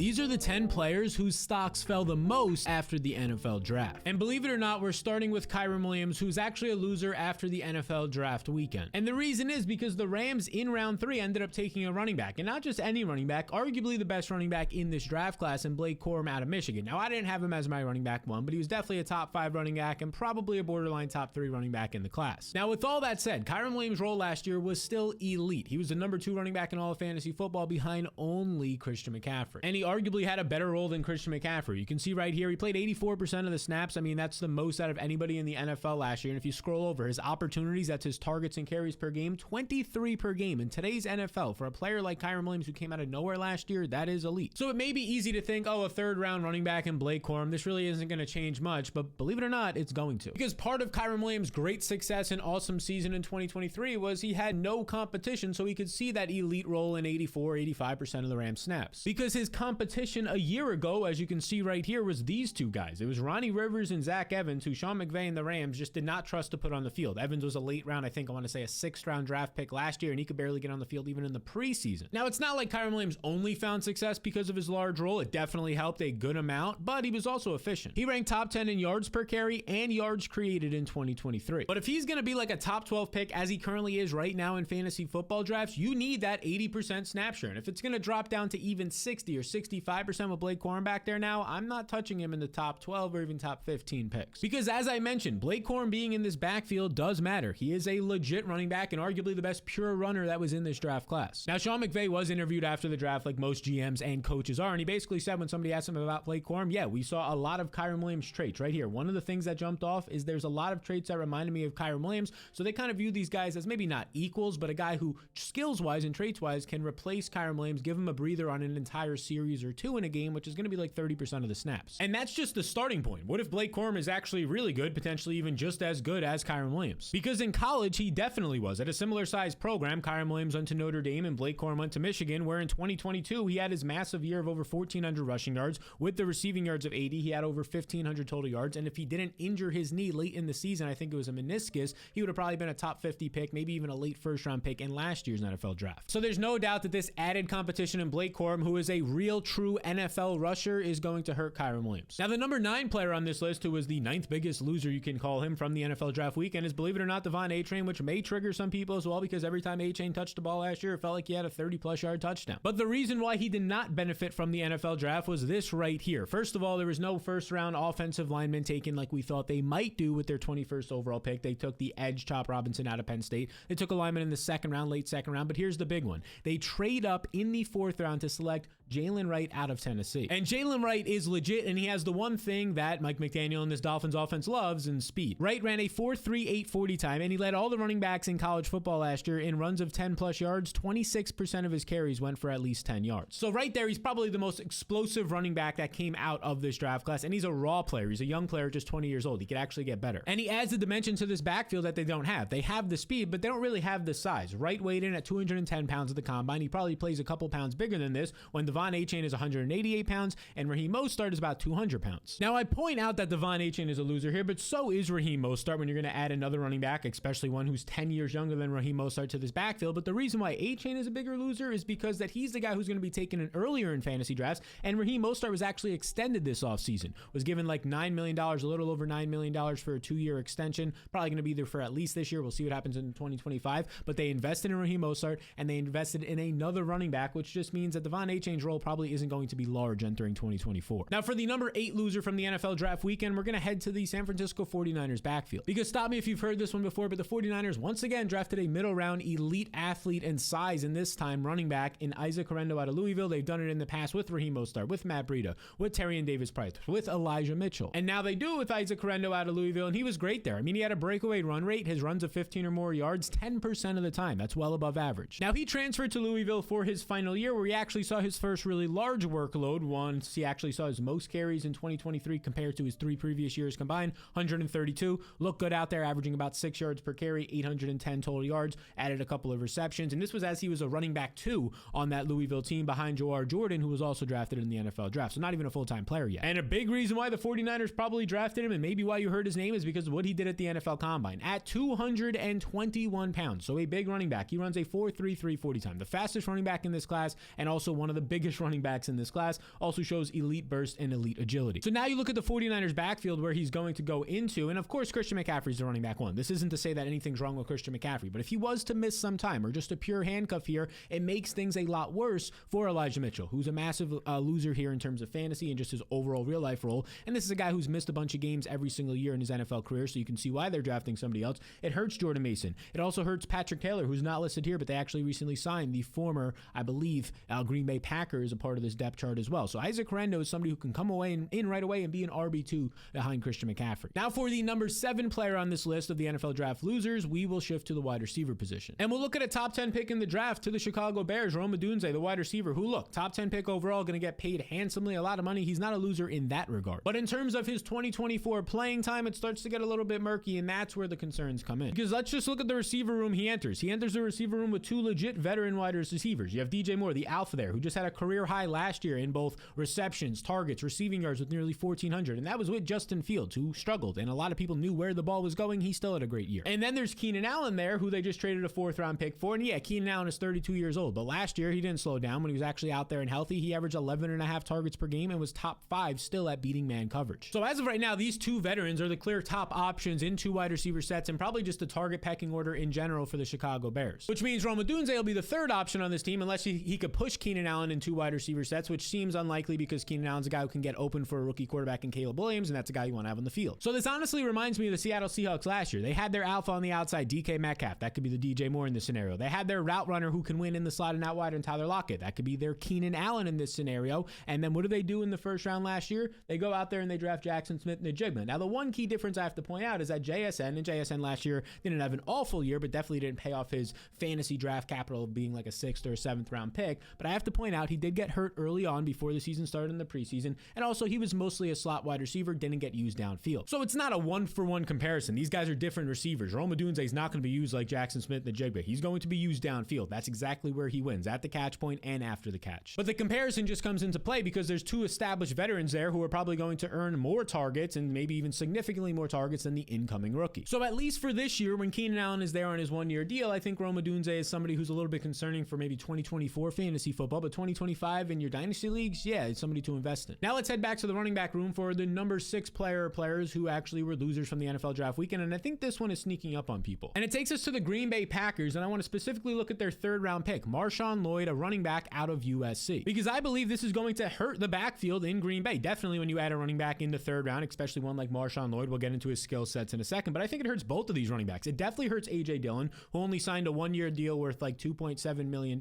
These are the 10 players whose stocks fell the most after the NFL draft. And believe it or not, we're starting with Kyren Williams, who's actually a loser after the NFL draft weekend. And the reason is because the Rams in round 3 ended up taking a running back, and not just any running back, arguably the best running back in this draft class, and Blake Corm out of Michigan. Now, I didn't have him as my running back 1, but he was definitely a top 5 running back and probably a borderline top 3 running back in the class. Now, with all that said, Kyren Williams' role last year was still elite. He was the number 2 running back in all of fantasy football behind only Christian McCaffrey. And he arguably had a better role than Christian McCaffrey. You can see right here, he played 84% of the snaps. I mean, that's the most out of anybody in the NFL last year. And if you scroll over his opportunities, that's his targets and carries per game, 23 per game. In today's NFL, for a player like Kyren Williams who came out of nowhere last year, that is elite. So it may be easy to think, oh, a 3rd round running back in Blake Corm, this really isn't going to change much, but believe it or not, it's going to. Because part of Kyren Williams' great success and awesome season in 2023 was he had no competition, so he could see that elite role in 85% of the Rams snaps. Because his competition a year ago, as you can see right here, was these 2 guys. It was Ronnie Rivers and Zach Evans, who Sean McVay and the Rams just did not trust to put on the field. Evans was a late round, I want to say a 6th round draft pick last year, and he could barely get on the field even in the preseason. Now, it's not like Kyren Williams only found success because of his large role. It definitely helped a good amount, but he was also efficient. He ranked top 10 in yards per carry and yards created in 2023. But if he's going to be like a top 12 pick, as he currently is right now in fantasy football drafts, you need that 80% snap share. And if it's going to drop down to even 60 or 65% with Blake Corm back there now, I'm not touching him in the top 12 or even top 15 picks. Because as I mentioned, Blake Corm being in this backfield does matter. He is a legit running back and arguably the best pure runner that was in this draft class. Now, Sean McVay was interviewed after the draft like most GMs and coaches are, and he basically said when somebody asked him about Blake Corm, yeah, we saw a lot of Kyren Williams traits right here. One of the things that jumped off is there's a lot of traits that reminded me of Kyren Williams, so they kind of view these guys as maybe not equals, but a guy who skills-wise and traits-wise can replace Kyren Williams, give him a breather on an entire series or 2 in a game, which is going to be like 30% of the snaps. And that's just the starting point. What if Blake Corm is actually really good, potentially even just as good as Kyren Williams? Because in college, he definitely was. At a similar size program, Kyren Williams went to Notre Dame and Blake Corm went to Michigan, where in 2022, he had his massive year of over 1,400 rushing yards. With the receiving yards of 80, he had over 1,500 total yards. And if he didn't injure his knee late in the season, I think it was a meniscus, he would have probably been a top 50 pick, maybe even a late 1st round pick in last year's NFL draft. So there's no doubt that this added competition in Blake Corm, who is a real true NFL rusher, is going to hurt Kyren Williams. Now, the number 9 player on this list, who was the 9th biggest loser you can call him from the NFL draft weekend, is, believe it or not, Devon A-Chain, which may trigger some people as well, because every time A-Chain touched the ball last year, it felt like he had a 30-plus yard touchdown. But the reason why he did not benefit from the NFL draft was this right here. First of all, there was no 1st round offensive lineman taken like we thought they might do with their 21st overall pick. They took the edge Chop Robinson out of Penn State. They took a lineman in the 2nd round, late 2nd round, but here's the big one. They trade up in the 4th round to select Jaylen Wright out of Tennessee. And Jaylen Wright is legit, and he has the one thing that Mike McDaniel and this Dolphins offense loves, in speed. Wright ran a 4.38 40 time, and he led all the running backs in college football last year in runs of 10-plus yards. 26% of his carries went for at least 10 yards. So right there, he's probably the most explosive running back that came out of this draft class, and he's a raw player. He's a young player, just 20 years old. He could actually get better. And he adds the dimension to this backfield that they don't have. They have the speed, but they don't really have the size. Wright weighed in at 210 pounds at the combine. He probably plays a couple pounds bigger than this when Devon A-Chain is 188 pounds and Raheem Mostert is about 200 pounds. Now, I point out that Devon A-Chain is a loser here, but so is Raheem Mostert when you're going to add another running back, especially one who's 10 years younger than Raheem Mostert, to this backfield. But the reason why A-Chain is a bigger loser is because that he's the guy who's going to be taken in earlier in fantasy drafts, and Raheem Mostert was actually extended this offseason, was given like $9 million, a little over $9 million for a 2-year extension, probably going to be there for at least this year. We'll see what happens in 2025, but they invested in Raheem Mostert, and they invested in another running back, which just means that Devon A-Chain's role probably isn't going to be large entering 2024. Now, for the number 8 loser from the NFL draft weekend, we're going to head to the San Francisco 49ers backfield. Because stop me if you've heard this one before, but the 49ers once again drafted a middle round elite athlete and size, and this time running back in Isaac Correndo out of Louisville. They've done it in the past with Raheem Mostert, with Matt Breida, with Tyrion Davis-Price, with Elijah Mitchell. And now they do it with Isaac Correndo out of Louisville, and he was great there. I mean, he had a breakaway run rate. His runs of 15 or more yards, 10% of the time. That's well above average. Now, he transferred to Louisville for his final year, where he actually saw his first really large workload. Once he actually saw his most carries in 2023 compared to his 3 previous years combined, 132. Looked good out there, averaging about 6 yards per carry, 810 total yards, added a couple of receptions. And this was as he was a running back 2 on that Louisville team behind Joar Jordan, who was also drafted in the NFL draft. So not even a full-time player yet. And a big reason why the 49ers probably drafted him, and maybe why you heard his name, is because of what he did at the NFL Combine. At 221 pounds, so a big running back. He runs a 4.33 40 time, the fastest running back in this class, and also one of the biggest biggest running backs in this class. Also shows elite burst and elite agility. So now you look at the 49ers backfield where he's going to go into, and of course Christian McCaffrey's the running back one. This isn't to say that anything's wrong with Christian McCaffrey, but if he was to miss some time or just a pure handcuff here, it makes things a lot worse for Elijah Mitchell, who's a massive loser here in terms of fantasy and just his overall real life role. And this is a guy who's missed a bunch of games every single year in his NFL career, so you can see why they're drafting somebody else. It hurts Jordan Mason. It also hurts Patrick Taylor, who's not listed here, but they actually recently signed the former, I believe, Green Bay Packers, a part of this depth chart as well. So Isaac Rendo is somebody who can come away and in right away and be an RB2 behind Christian McCaffrey. Now for the number 7 player on this list of the NFL draft losers, we will shift to the wide receiver position. And we'll look at a top 10 pick in the draft to the Chicago Bears, Rome Odunze, the wide receiver, who, look, top 10 pick overall, going to get paid handsomely, a lot of money. He's not a loser in that regard. But in terms of his 2024 playing time, it starts to get a little bit murky, and that's where the concerns come in. Because let's just look at the receiver room he enters. He enters the receiver room with 2 legit veteran wide receivers. You have DJ Moore, the alpha there, who just had a career high last year in both receptions, targets, receiving yards with nearly 1,400. And that was with Justin Fields, who struggled. And a lot of people knew where the ball was going. He still had a great year. And then there's Keenan Allen there, who they just traded a 4th round pick for. And yeah, Keenan Allen is 32 years old. But last year, he didn't slow down. When he was actually out there and healthy, he averaged 11.5 targets per game and was top 5 still at beating man coverage. So as of right now, these 2 veterans are the clear top options in 2 wide receiver sets and probably just the target pecking order in general for the Chicago Bears. Which means Rome Odunze will be the 3rd option on this team unless he could push Keenan Allen in 2 wide receiver sets, which seems unlikely because Keenan Allen's a guy who can get open for a rookie quarterback in Caleb Williams, and that's a guy you want to have on the field. So this honestly reminds me of the Seattle Seahawks last year. They had their alpha on the outside, DK Metcalf. That could be the DJ Moore in this scenario. They had their route runner who can win in the slot and out wide and Tyler Lockett. That could be their Keenan Allen in this scenario. And then what do they do in the 1st round last year? They go out there and they draft Jackson Smith-Njigba. Now the one key difference I have to point out is that JSN last year didn't have an awful year, but definitely didn't pay off his fantasy draft capital of being like a 6th or 7th round pick. But I have to point out he did get hurt early on before the season started in the preseason. And also he was mostly a slot wide receiver, didn't get used downfield. So it's not a 1-for-1 comparison. These guys are different receivers. Rome Odunze is not going to be used like Jackson Smith-Njigba. He's going to be used downfield. That's exactly where he wins, at the catch point and after the catch. But the comparison just comes into play because there's 2 established veterans there who are probably going to earn more targets and maybe even significantly more targets than the incoming rookie. So at least for this year, when Keenan Allen is there on his 1-year deal, I think Rome Odunze is somebody who's a little bit concerning for maybe 2024 fantasy football, but 2025 in your dynasty leagues, yeah, it's somebody to invest in. Now let's head back to the running back room for the number 6 players who actually were losers from the NFL draft weekend, and I think this one is sneaking up on people. And it takes us to the Green Bay Packers, and I want to specifically look at their 3rd round pick, Marshawn Lloyd, a running back out of USC, because I believe this is going to hurt the backfield in Green Bay. Definitely when you add a running back in the 3rd round, especially one like Marshawn Lloyd. We'll get into his skill sets in a second, but I think it hurts both of these running backs. It definitely hurts AJ Dillon, who only signed a 1-year deal worth like $2.7 million,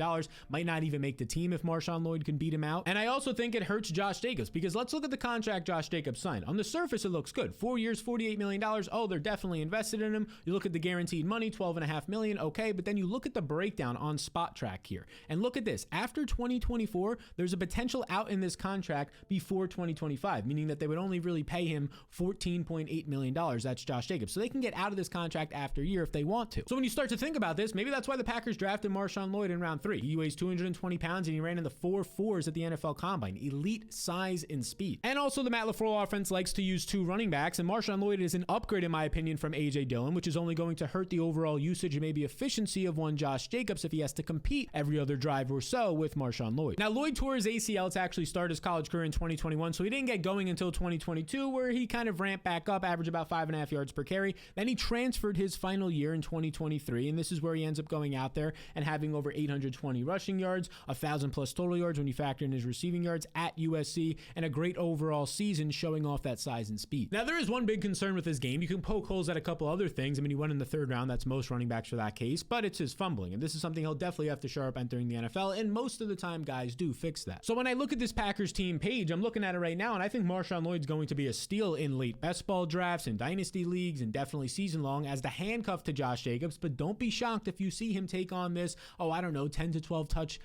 might not even make the team if Marshawn Lloyd can beat him out. And I also think it hurts Josh Jacobs, because let's look at the contract Josh Jacobs signed. On the surface, it looks good. 4 years, $48 million. Oh, they're definitely invested in him. You look at the guaranteed money, $12.5 million. Okay, but then you look at the breakdown on Spot Track here, and look at this. After 2024, there's a potential out in this contract before 2025, meaning that they would only really pay him $14.8 million. That's Josh Jacobs. So they can get out of this contract after a year if they want to. So when you start to think about this, maybe that's why the Packers drafted Marshawn Lloyd in round 3. He weighs 220 pounds and he ran in the 4.4s at the NFL Combine. Elite size and speed. And also the Matt LaFleur offense likes to use 2 running backs, and Marshawn Lloyd is an upgrade in my opinion from AJ Dillon, which is only going to hurt the overall usage and maybe efficiency of one Josh Jacobs if he has to compete every other drive or so with Marshawn Lloyd. Now Lloyd tore his ACL to actually start his college career in 2021, so he didn't get going until 2022, where he kind of ramped back up, averaged about 5.5 yards per carry. Then he transferred his final year in 2023, and this is where he ends up going out there and having over 820 rushing yards, 1,000 plus total yards when you factor in his receiving yards at USC, and a great overall season showing off that size and speed. Now there is one big concern with his game. You can poke holes at a couple other things. I mean, he went in the 3rd round. That's most running backs for that case, but it's his fumbling, and this is something he'll definitely have to shore up entering the NFL, and most of the time guys do fix that. So when I look at this Packers team page, I'm looking at it right now, and I think Marshawn Lloyd's going to be a steal in late best ball drafts and dynasty leagues, and definitely season long as the handcuff to Josh Jacobs. But don't be shocked if you see him take on this, 10 to 12 touch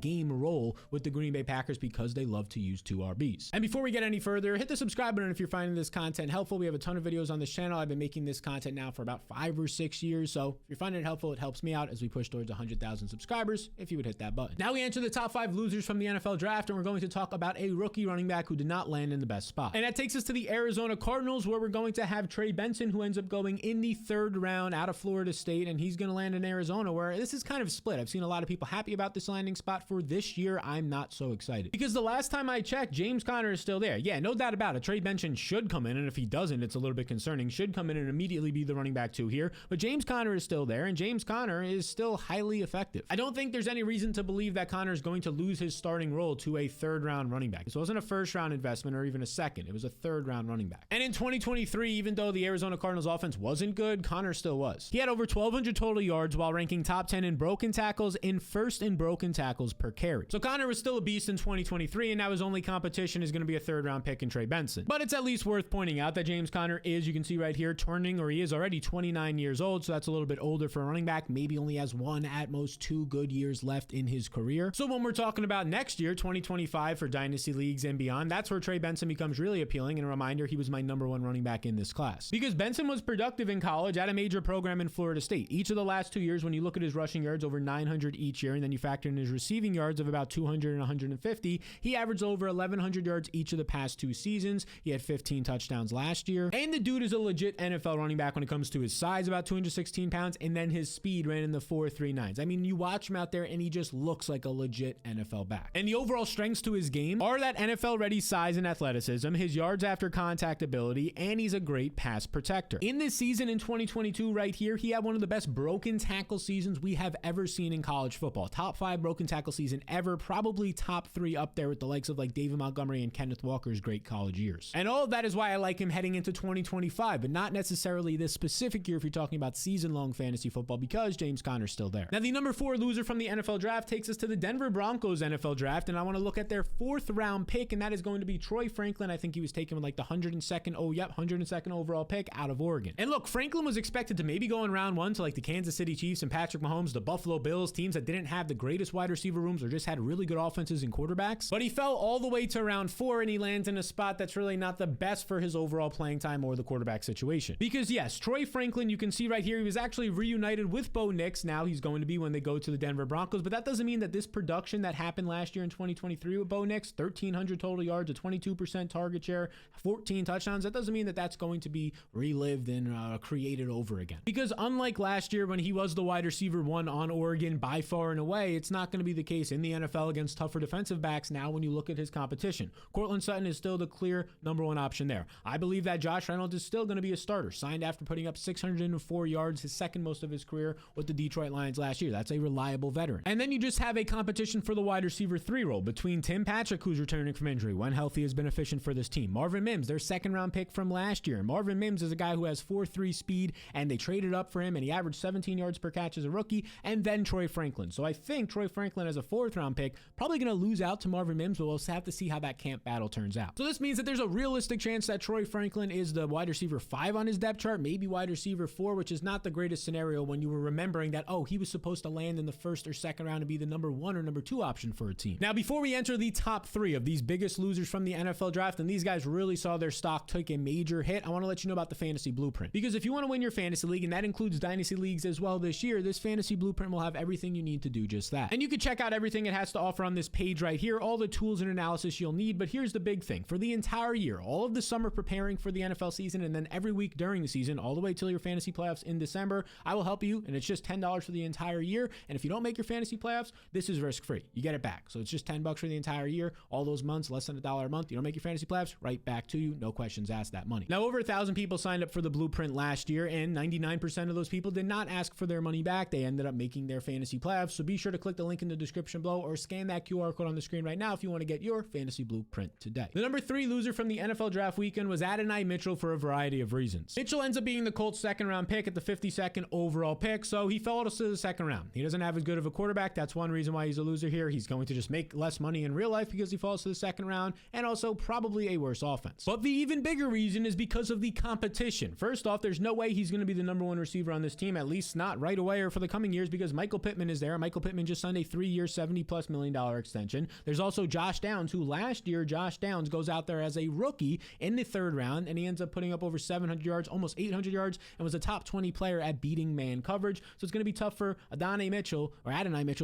game role with the Green Bay Packers, because they love to use 2 RBs. And before we get any further, hit the subscribe button if you're finding this content helpful. We have a ton of videos on this channel. I've been making this content now for about 5 or 6 years, so if you're finding it helpful, it helps me out as we push towards 100,000 subscribers if you would hit that button. Now we enter the top 5 losers from the NFL draft, and we're going to talk about a rookie running back who did not land in the best spot. And that takes us to the Arizona Cardinals, where we're going to have Trey Benson, who ends up going in the 3rd round out of Florida State, and he's going to land in Arizona, where this is kind of split. I've seen a lot of people happy about this landing spot for this year. year, I'm not so excited. Because the last time I checked, James Conner is still there. Yeah, no doubt about it. Trey Benson should come in, and if he doesn't, it's a little bit concerning. Should come in and immediately be the running back 2 here. But James Conner is still there, and James Conner is still highly effective. I don't think there's any reason to believe that Conner is going to lose his starting role to a third-round running back. This wasn't a first-round investment or even a second. It was a third-round running back. And in 2023, even though the Arizona Cardinals offense wasn't good, Conner still was. He had over 1,200 total yards while ranking top 10 in broken tackles and first in broken tackles per carry. So Conner was still a beast in 2023, and now his only competition is going to be a third-round pick in Trey Benson. But it's at least worth pointing out that James Conner is, you can see right here, he is already 29 years old, so that's a little bit older for a running back. Maybe only has 1, at most 2 good years left in his career. So when we're talking about next year, 2025 for dynasty leagues and beyond, that's where Trey Benson becomes really appealing. And a reminder, he was my #1 running back in this class. Because Benson was productive in college at a major program in Florida State. Each of the last 2 years, when you look at his rushing yards, over 900 each year, and then you factor in his receiving yards of about 200 and 150, he averaged over 1,100 yards each of the past 2 seasons. He had 15 touchdowns last year. And the dude is a legit NFL running back when it comes to his size, about 216 pounds, and then his speed ran in the 4.39s. I mean, you watch him out there and he just looks like a legit NFL back. And the overall strengths to his game are that NFL-ready size and athleticism, his yards after contact ability, and he's a great pass protector. In this season in 2022 right here, he had one of the best broken tackle seasons we have ever seen in college football. Top 5 broken tackle season ever, probably top 3 up there with the likes of like David Montgomery and Kenneth Walker's great college years. And all of that is why I like him heading into 2025, but not necessarily this specific year if you're talking about season-long fantasy football, because James Conner's still there. Now, the number 4 loser from the NFL draft takes us to the Denver Broncos NFL draft, and I want to look at their 4th round pick, and that is going to be Troy Franklin. I think he was taken with like the 102nd overall pick out of Oregon. And look, Franklin was expected to maybe go in round 1 to like the Kansas City Chiefs and Patrick Mahomes, the Buffalo Bills, teams that didn't have the greatest wide receiver rooms or just had really good offenses and quarterbacks. But he fell all the way to round 4, and he lands in a spot that's really not the best for his overall playing time or the quarterback situation. Because yes, Troy Franklin, you can see right here, he was actually reunited with Bo Nix. Now he's going to be when they go to the Denver Broncos, but that doesn't mean that this production that happened last year in 2023 with Bo Nix, 1,300 total yards, a 22% target share, 14 touchdowns, that doesn't mean that that's going to be relived and created over again. Because unlike last year when he was the wide receiver 1 on Oregon by far and away, it's not going to be the case in the NFL against tougher defensive backs now when you look at his competition. Courtland Sutton is still the clear #1 option there. I believe that Josh Reynolds is still going to be a starter, signed after putting up 604 yards, his second most of his career with the Detroit Lions last year. That's a reliable veteran. And then you just have a competition for the wide receiver 3 role between Tim Patrick, who's returning from injury, when healthy has been efficient for this team. Marvin Mims, their 2nd round pick from last year. Marvin Mims is a guy who has 4.3 speed, and they traded up for him, and he averaged 17 yards per catch as a rookie, and then Troy Franklin. So I think Troy Franklin as a 4th round pick, probably going to lose out to Marvin Mims, but we'll have to see how that camp battle turns out. So this means that there's a realistic chance that Troy Franklin is the wide receiver 5 on his depth chart, maybe wide receiver 4, which is not the greatest scenario when you were remembering that, oh, he was supposed to land in the 1st or 2nd round to be the #1 or #2 option for a team. Now, before we enter the top 3 of these biggest losers from the NFL draft, and these guys really saw their stock take a major hit, I want to let you know about the fantasy blueprint. Because if you want to win your fantasy league, and that includes dynasty leagues as well this year, this fantasy blueprint will have everything you need to do just that. And you can check out everything it has to offer on this page right here, all the tools and analysis you'll need. But here's the big thing. For the entire year, all of the summer preparing for the NFL season, and then every week during the season, all the way till your fantasy playoffs in December, I will help you, and it's just $10 for the entire year. And if you don't make your fantasy playoffs, this is risk-free. You get it back. So it's just $10 for the entire year, all those months, less than $1 a month. You don't make your fantasy playoffs, right back to you. No questions asked, that money. Now, over 1,000 people signed up for the blueprint last year, and 99% of those people did not ask for their money back. They ended up making their fantasy playoffs. So be sure to click the link in the description below or scan that QR code on the screen right now if you want to get your fantasy blueprint today. The number 3 loser from the NFL draft weekend was Adonai Mitchell for a variety of reasons. Mitchell ends up being the Colts' 2nd round pick at the 52nd overall pick, so he fell to the 2nd round. He doesn't have as good of a quarterback. That's one reason why he's a loser here. He's going to just make less money in real life because he falls to the 2nd round, and also probably a worse offense. But the even bigger reason is because of the competition. First off, there's no way he's going to be the #1 receiver on this team, at least not right away or for the coming years, because Michael Pittman is there. Michael Pittman just signed a 3-year, $70+ million extension. There's also Josh Downs, who last year, Josh Downs goes out there as a rookie in the 3rd round, and he ends up putting up over 700 yards, almost 800 yards, and was a top 20 player at beating man coverage. So it's going to be tough for Adonai Mitchell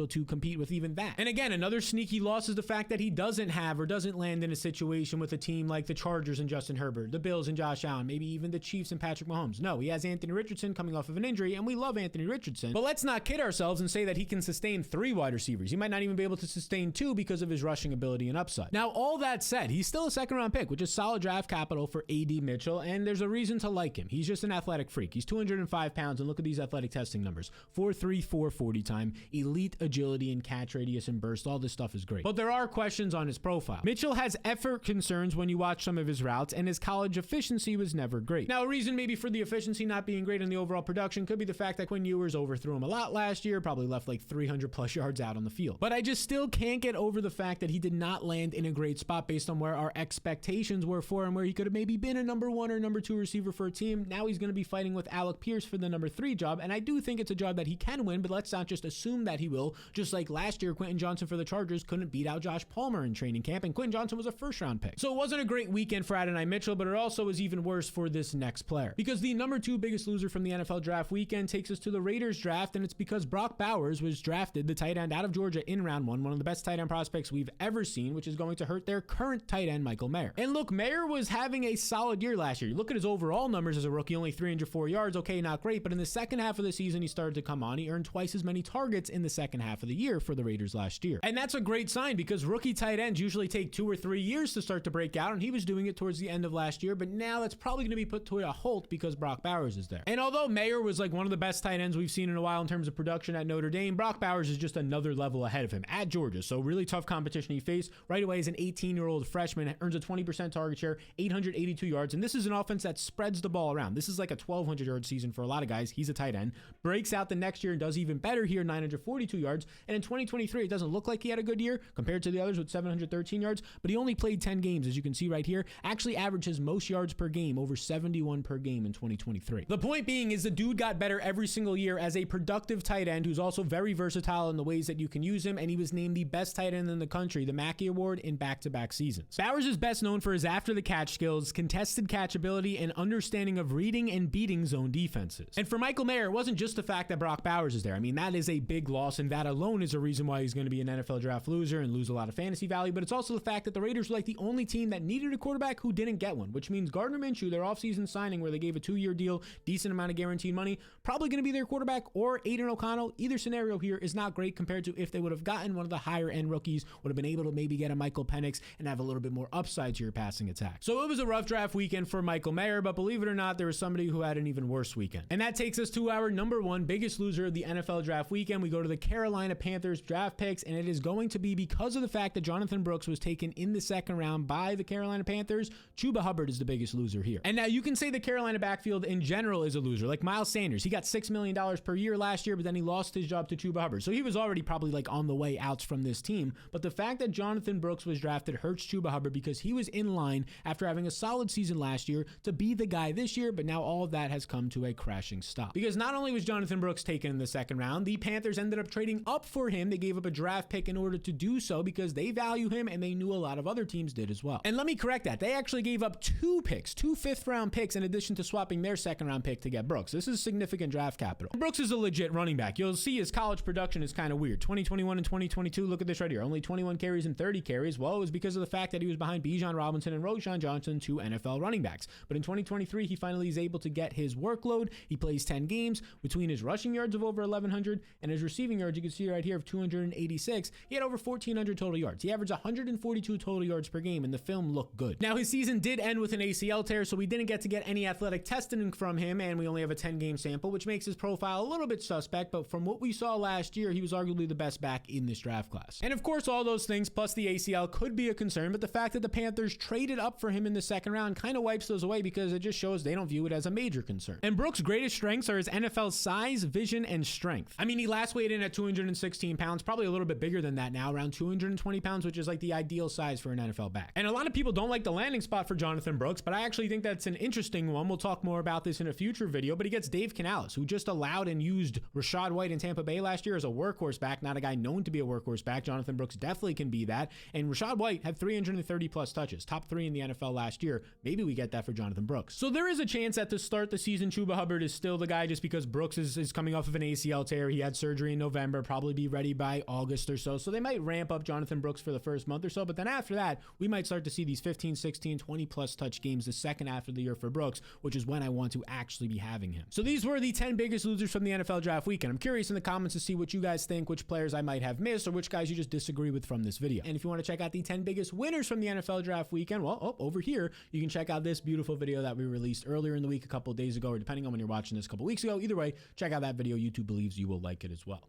to compete with even that. And again, another sneaky loss is the fact that he doesn't have or doesn't land in a situation with a team like the Chargers and Justin Herbert, the Bills and Josh Allen, maybe even the Chiefs and Patrick Mahomes. No, he has Anthony Richardson coming off of an injury, and we love Anthony Richardson. But let's not kid ourselves and say that he can sustain 3 wide receivers. He might not even be able able to sustain 2 because of his rushing ability and upside. Now, all that said, he's still a second-round pick, which is solid draft capital for A.D. Mitchell, and there's a reason to like him. He's just an athletic freak. He's 205 pounds, and look at these athletic testing numbers. 4.3, 4.40 time, elite agility and catch radius and burst. All this stuff is great. But there are questions on his profile. Mitchell has effort concerns when you watch some of his routes, and his college efficiency was never great. Now, a reason maybe for the efficiency not being great in the overall production could be the fact that Quinn Ewers overthrew him a lot last year, probably left like 300 plus yards out on the field. But I just still can't get over the fact that he did not land in a great spot based on where our expectations were for him, where he could have maybe been a number 1 or number 2 receiver for a team. Now he's going to be fighting with Alec Pierce for the number 3 job, and I do think it's a job that he can win, but let's not just assume that he will. Just like last year, Quentin Johnson for the Chargers couldn't beat out Josh Palmer in training camp, and Quentin Johnson was a first-round pick. So it wasn't a great weekend for Adonai Mitchell, but it also was even worse for this next player. Because the number 2 biggest loser from the NFL draft weekend takes us to the Raiders draft, and it's because Brock Bowers was drafted, the tight end out of Georgia, in round 1, one of the best tight end prospects we've ever seen, which is going to hurt their current tight end, Michael Mayer. And look, Mayer was having a solid year last year. You look at his overall numbers as a rookie, only 304 yards. Okay, not great, but in the second half of the season, he started to come on. He earned twice as many targets in the second half of the year for the Raiders last year. And that's a great sign because rookie tight ends usually take 2 or 3 years to start to break out, and he was doing it towards the end of last year, but now that's probably going to be put to a halt because Brock Bowers is there. And although Mayer was like one of the best tight ends we've seen in a while in terms of production at Notre Dame, Brock Bowers is just another level ahead of him at Georgia. So really tough competition he faced. Right away as an 18-year-old freshman, earns a 20% target share, 882 yards, and this is an offense that spreads the ball around. This is like a 1,200-yard season for a lot of guys. He's a tight end. Breaks out the next year and does even better here, 942 yards. And in 2023, it doesn't look like he had a good year compared to the others with 713 yards, but he only played 10 games, as you can see right here. Actually averaged his most yards per game, over 71 per game in 2023. The point being is the dude got better every single year as a productive tight end who's also very versatile in the ways that you can use him, and he was named the best tight end in the country, the Mackey Award, in back-to-back seasons. Bowers is best known for his after-the-catch skills, contested catch ability, and understanding of reading and beating zone defenses. And for Michael Mayer, it wasn't just the fact that Brock Bowers is there. I mean, that is a big loss, and that alone is a reason why he's going to be an NFL draft loser and lose a lot of fantasy value, but it's also the fact that the Raiders were like the only team that needed a quarterback who didn't get one, which means Gardner Minshew, their offseason signing where they gave a 2-year deal, decent amount of guaranteed money, probably going to be their quarterback, or Aiden O'Connell. Either scenario here is not great compared to if they would have gotten one of the higher end rookies, would have been able to maybe get a Michael Penix and have a little bit more upside to your passing attack. So it was a rough draft weekend for Michael Mayer, but believe it or not, there was somebody who had an even worse weekend. And that takes us to our number 1 biggest loser of the NFL draft weekend. We go to the Carolina Panthers draft picks, and it is going to be because of the fact that Jonathan Brooks was taken in the second round by the Carolina Panthers. Chuba Hubbard is the biggest loser here. And now you can say the Carolina backfield in general is a loser. Like Miles Sanders, he got $6 million per year last year, but then he lost his job to Chuba Hubbard. So he was already probably like on the way out from this team. But the fact that Jonathan Brooks was drafted hurts Chuba Hubbard because he was in line after having a solid season last year to be the guy this year, but now all of that has come to a crashing stop. Because not only was Jonathan Brooks taken in the second round, the Panthers ended up trading up for him. They gave up a draft pick in order to do so because they value him, and they knew a lot of other teams did as well. And let me correct that. They actually gave up 2 picks, 2 fifth-round picks, in addition to swapping their second-round pick to get Brooks. This is significant draft capital. Brooks is a legit running back. You'll see his college production is kind of weird. 2021 and 2022, look at this right here. Only 21 carries and 30 carries. Well, it was because of the fact that he was behind Bijan Robinson and Roschon Johnson, 2 NFL running backs. But in 2023, he finally is able to get his workload. He plays 10 games. Between his rushing yards of over 1,100 and his receiving yards, you can see right here, of 286, he had over 1,400 total yards. He averaged 142 total yards per game, and the film looked good. Now, his season did end with an ACL tear, so we didn't get to get any athletic testing from him, and we only have a 10-game sample, which makes his profile a little bit suspect, but from what we saw last year, he was arguably the best back in this draft class. And of course, all those things, plus the ACL, could be a concern, but the fact that the Panthers traded up for him in the second round kind of wipes those away because it just shows they don't view it as a major concern. And Brooks' greatest strengths are his NFL size, vision, and strength. I mean, he last weighed in at 216 pounds, probably a little bit bigger than that now, around 220 pounds, which is like the ideal size for an NFL back. And a lot of people don't like the landing spot for Jonathan Brooks, but I actually think that's an interesting one. We'll talk more about this in a future video, but he gets Dave Canales, who just allowed and used Rachaad White in Tampa Bay last year as a workhorse back, not a guy known to be a workhorse back. Jonathan Brooks definitely can be that. And Rachaad White had 330 plus touches, top 3 in the NFL last year. Maybe we get that for Jonathan Brooks. So there is a chance that to start the season, Chuba Hubbard is still the guy just because Brooks is coming off of an ACL tear. He had surgery in November, probably be ready by August or so. So they might ramp up Jonathan Brooks for the first month or so, but then after that, we might start to see these 15, 16, 20 plus touch games the second half of the year for Brooks, which is when I want to actually be having him. So these were the 10 biggest losers from the NFL draft weekend. I'm curious in the comments to see what you guys think, which players I might have missed, or which guys you just disagree with from this video. And if you want to check out the 10 biggest winners from the NFL draft weekend, well, over here, you can check out this beautiful video that we released earlier in the week, a couple of days ago, or depending on when you're watching this, a couple weeks ago. Either way, check out that video. YouTube believes you will like it as well.